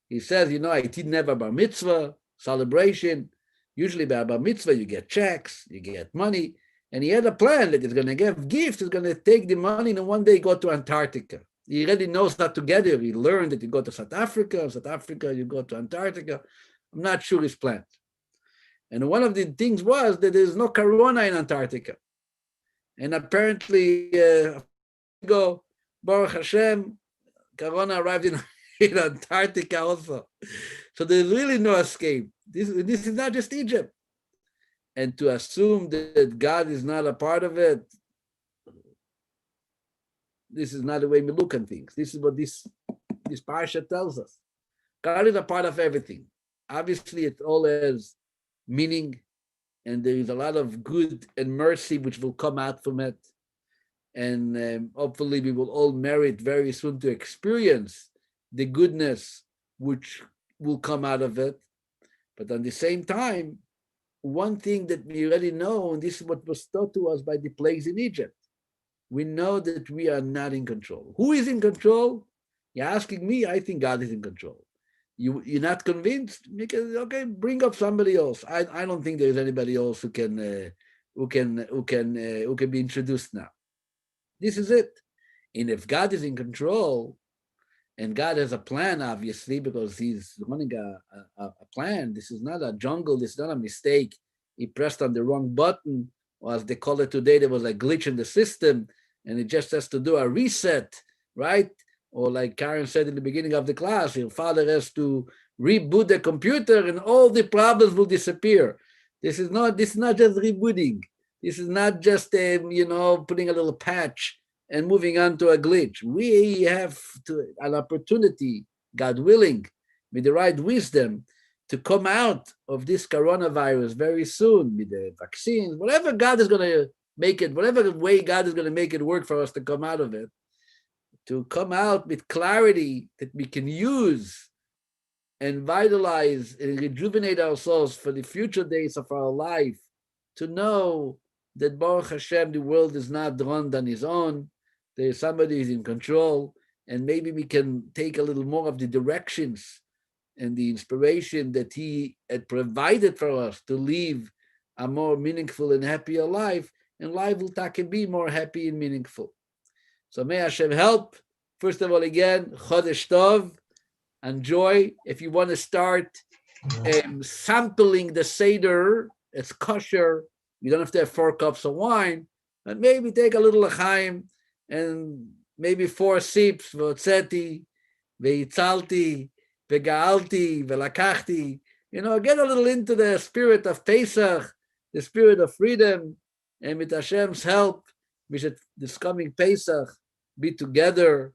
He says, I didn't have a bar mitzvah celebration. Usually by a bar mitzvah, you get checks, you get money. And he had a plan that he's going to give gifts. He's going to take the money and one day go to Antarctica. He already knows that together. He learned that you go to South Africa, you go to Antarctica. I'm not sure his plans. And one of the things was that there's no corona in Antarctica. And apparently, Baruch Hashem, corona arrived in Antarctica also. So there's really no escape. This is not just Egypt. And to assume that God is not a part of it, this is not the way we look at things. This is what this Parasha tells us. God is a part of everything. Obviously, it all has meaning, and there is a lot of good and mercy which will come out from it. And hopefully we will all merit very soon to experience the goodness which will come out of it. But at the same time, one thing that we already know, and this is what was taught to us by the plagues in Egypt, we know that we are not in control. Who is in control? You're asking me, I think God is in control. You're not convinced? Because, okay, bring up somebody else. I don't think there's anybody else who can be introduced now. This is it. And if God is in control, and God has a plan, obviously, because he's running a plan. This is not a jungle. This is not a mistake. He pressed on the wrong button, or as they call it today, there was a glitch in the system, and it just has to do a reset, right? Or like Karen said in the beginning of the class, your father has to reboot the computer and all the problems will disappear. This is not just rebooting. This is not just putting a little patch and moving on to a glitch. We have an opportunity, God willing, with the right wisdom, to come out of this coronavirus very soon with the vaccines, whatever God is going to make it, whatever way God is going to make it work for us to come out of it, to come out with clarity that we can use and vitalize and rejuvenate ourselves for the future days of our life, to know that Baruch Hashem, the world is not run on his own. There is somebody who's in control, and maybe we can take a little more of the directions and the inspiration that he had provided for us to live a more meaningful and happier life, and life will be more happy and meaningful. So may Hashem help. First of all, again, Chodesh Tov. Enjoy. If you want to start sampling the Seder, it's kosher. You don't have to have 4 cups of wine, but maybe take a little l'chaim and maybe 4 sips, v'otzeti, v'itzalti, v'ga'alti, v'lakachti. Get a little into the spirit of Pesach, the spirit of freedom, and with Hashem's help, we should, this coming Pesach, be together,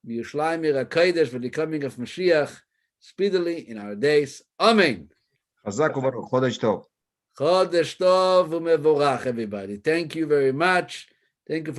Yerushalayim HaKodesh, for the coming of Mashiach, speedily in our days. Amen. Chazak u'baruch. Chodesh Tov. Chodesh Tov u'mevorach, everybody. Thank you very much. Thank you for